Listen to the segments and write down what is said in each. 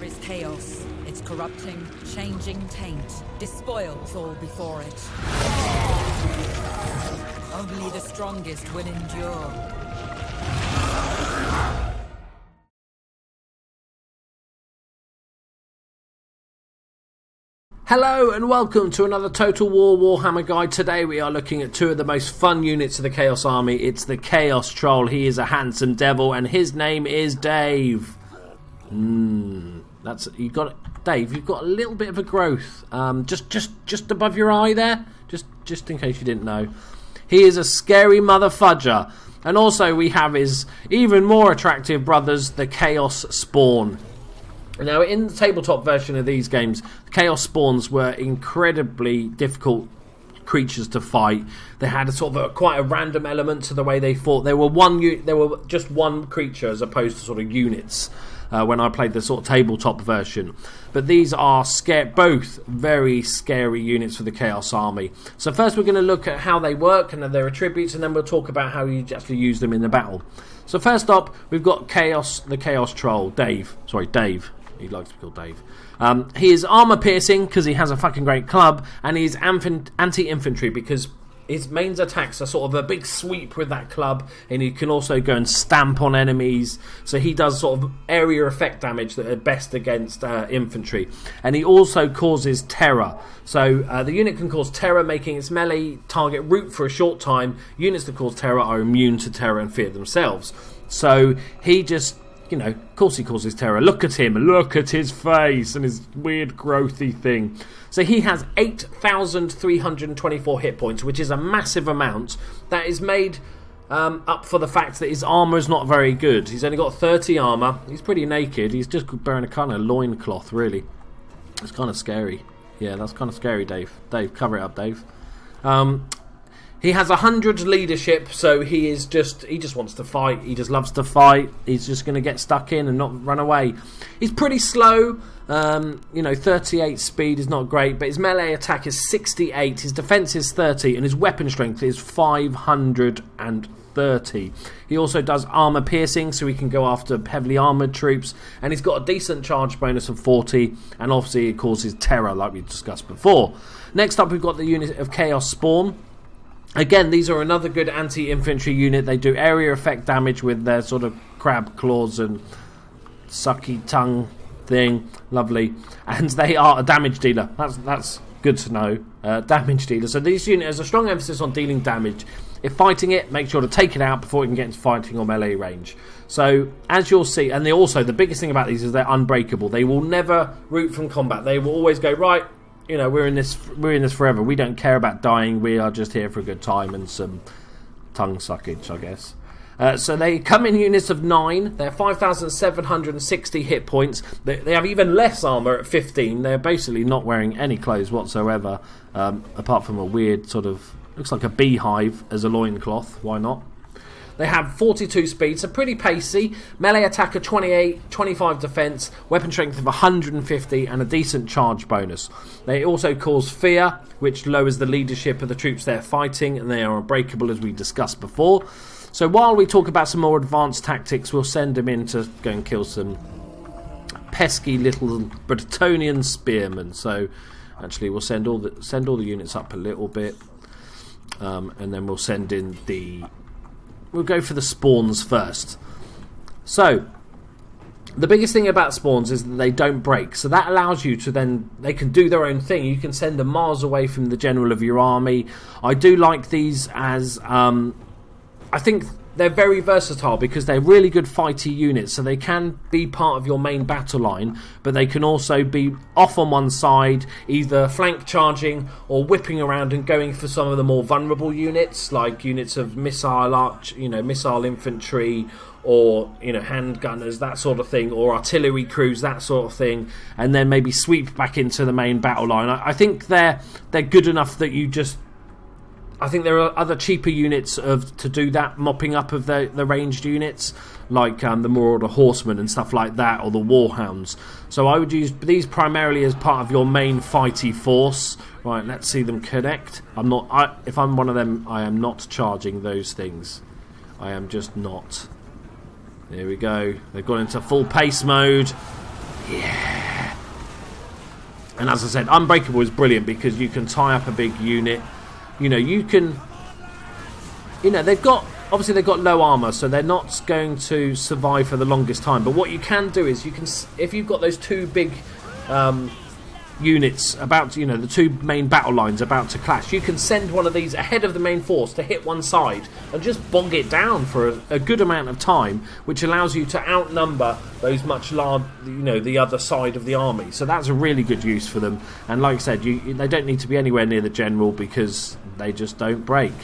is chaos. Its corrupting, changing taint despoils all before it. Only the strongest will endure. Hello and welcome to another Total War Warhammer guide. Today we are looking at two of the most fun units of the Chaos Army. It's the Chaos Troll. He is a handsome devil and his name is Dave. Dave, you've got a little bit of a growth just above your eye there, just in case you didn't know. He is a scary mother fudger. And also we have his even more attractive brothers, the Chaos Spawn. Now, in the tabletop version of these games, the Chaos Spawns were incredibly difficult creatures to fight. They had quite a random element to the way they fought. They were just one creature as opposed to sort of units when I played the sort of tabletop version. But these are both very scary units for the Chaos Army. So first we're going to look at how they work and their attributes, and then we'll talk about how you actually use them in the battle. So first up, we've got the Chaos Troll, Dave. He likes to be called Dave. He is armor piercing because he has a fucking great club, and he's anti-infantry because his main attacks are sort of a big sweep with that club, and he can also go and stamp on enemies. So he does sort of area effect damage that are best against infantry, and he also causes terror. So the unit can cause terror, making its melee target root for a short time. Units that cause terror are immune to terror and fear themselves. So he just, of course he causes terror. Look at him. Look at his face and his weird growthy thing. So he has 8,324 hit points, which is a massive amount. That is made up for the fact that his armour is not very good. He's only got 30 armour. He's pretty naked. He's just wearing a kind of loincloth, really. It's kind of scary. Yeah, that's kind of scary, Dave. Dave, cover it up, Dave. He has 100 leadership, so he just wants to fight. He just loves to fight. He's just going to get stuck in and not run away. He's pretty slow. 38 speed is not great, but his melee attack is 68, his defense is 30, and his weapon strength is 530. He also does armor piercing, so he can go after heavily armored troops, and he's got a decent charge bonus of 40, and obviously it causes terror like we discussed before. Next up, we've got the unit of Chaos Spawn. Again, these are another good anti-infantry unit. They do area effect damage with their sort of crab claws and sucky tongue thing. Lovely. And they are a damage dealer. That's good to know. Damage dealer. So this unit has a strong emphasis on dealing damage. If fighting it, make sure to take it out before it can get into fighting or melee range. So, as you'll see, and the biggest thing about these is they're unbreakable. They will never root from combat. They will always go, right, we're in this forever. We don't care about dying. We are just here for a good time and some tongue suckage, I guess. So they come in units of 9. They're 5,760 hit points. They have even less armour at 15. They're basically not wearing any clothes whatsoever, apart from a weird sort of, looks like a beehive as a loincloth. Why not? They have 42 speed, so pretty pacey. Melee attack of 28, 25 defense, weapon strength of 150, and a decent charge bonus. They also cause fear, which lowers the leadership of the troops they're fighting, and they are unbreakable, as we discussed before. So while we talk about some more advanced tactics, we'll send them in to go and kill some pesky little Bretonian spearmen. So actually, we'll send all the units up a little bit, and then we'll send in We'll go for the spawns first. So, the biggest thing about spawns is that they don't break. So that allows you to they can do their own thing. You can send them miles away from the general of your army. I do like these as, I think they're very versatile because they're really good fighty units. So they can be part of your main battle line, but they can also be off on one side, either flank charging or whipping around and going for some of the more vulnerable units, like units of missile infantry, or handgunners, that sort of thing, or artillery crews, that sort of thing, and then maybe sweep back into the main battle line. I think they're good enough that I think there are other cheaper units to do that mopping up of the ranged units, like the Marauder Horsemen and stuff like that, or the Warhounds. So I would use these primarily as part of your main fighty force. Right, let's see them connect. If I'm one of them, I am not charging those things. I am just not. There we go. They've gone into full pace mode. Yeah. And as I said, Unbreakable is brilliant because you can tie up a big unit. You know, you can... You know, they've got low armor, so they're not going to survive for the longest time. But what you can do is, you can, if you've got those two big units about to, you know, the two main battle lines about to clash, you can send one of these ahead of the main force to hit one side and just bog it down for a good amount of time, which allows you to outnumber those much large, you know, the other side of the army. So that's a really good use for them. And like I said, they don't need to be anywhere near the general because they just don't break.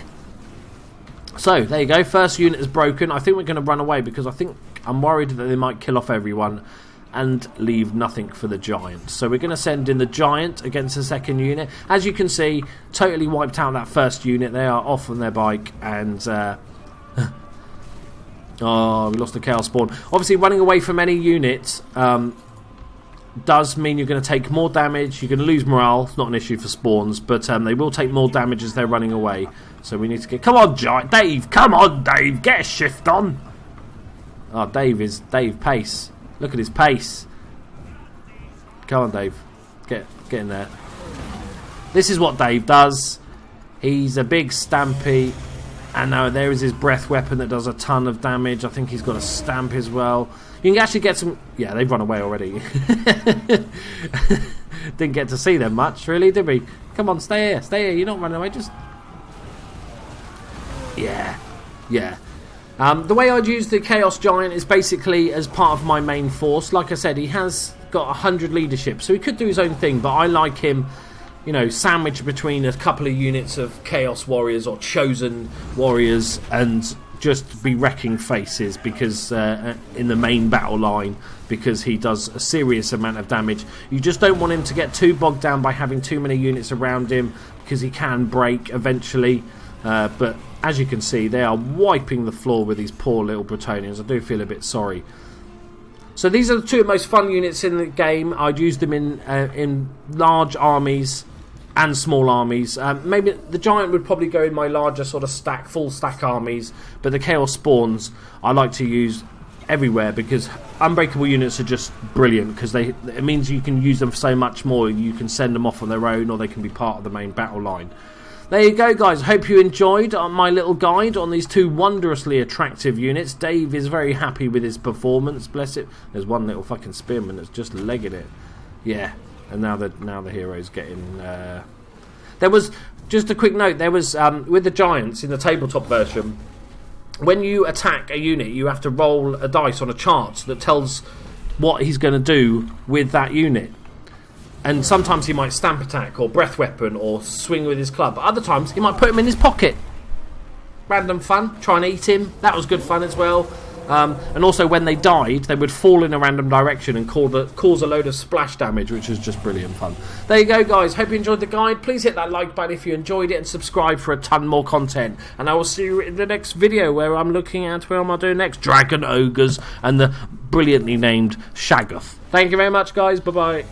So there you go, first unit is broken. I think we're going to run away because I'm worried that they might kill off everyone and leave nothing for the giant. So we're going to send in the giant against the second unit. As you can see, totally wiped out that first unit. They are off on their bike and oh, we lost the chaos spawn. Obviously running away from any unit does mean you're going to take more damage. You're going to lose morale. It's not an issue for spawns, but they will take more damage as they're running away. So we need to get... Come on, giant Dave! Come on, Dave! Get a shift on! Oh, Dave pace. Look at his pace. Come on, Dave. Get in there. This is what Dave does. He's a big stampy. And now there is his breath weapon that does a ton of damage. I think he's got a stamp as well. You can actually get some... Yeah, they've run away already. Didn't get to see them much, really, did we? Come on, stay here. Stay here. You're not running away. Just... Yeah. The way I'd use the Chaos Giant is basically as part of my main force. Like I said, he has got 100 leadership, so he could do his own thing, but I like him, you know, sandwiched between a couple of units of Chaos Warriors or Chosen Warriors and just be wrecking faces because in the main battle line, because he does a serious amount of damage. You just don't want him to get too bogged down by having too many units around him because he can break eventually. But as you can see, they are wiping the floor with these poor little Bretonians. I do feel a bit sorry. So these are the two most fun units in the game. I'd use them in large armies and small armies. Maybe the giant would probably go in my larger sort of full stack armies, but the Chaos Spawns I like to use everywhere because Unbreakable units are just brilliant because it means you can use them so much more. You can send them off on their own or they can be part of the main battle line. There you go, guys. Hope you enjoyed my little guide on these two wondrously attractive units. Dave is very happy with his performance. Bless it. There's one little fucking spearman that's just legging it. Yeah. And now the hero's getting... There was... Just a quick note. There was... with the giants in the tabletop version, when you attack a unit, you have to roll a dice on a chart that tells what he's going to do with that unit. And sometimes he might stamp attack or breath weapon or swing with his club. But other times he might put him in his pocket. Random fun. Try and eat him. That was good fun as well. And also when they died, they would fall in a random direction and cause a load of splash damage, which was just brilliant fun. There you go, guys. Hope you enjoyed the guide. Please hit that like button if you enjoyed it and subscribe for a ton more content. And I will see you in the next video where I'm looking at, where am I doing next? Dragon Ogres and the brilliantly named Shaggoth. Thank you very much, guys. Bye-bye.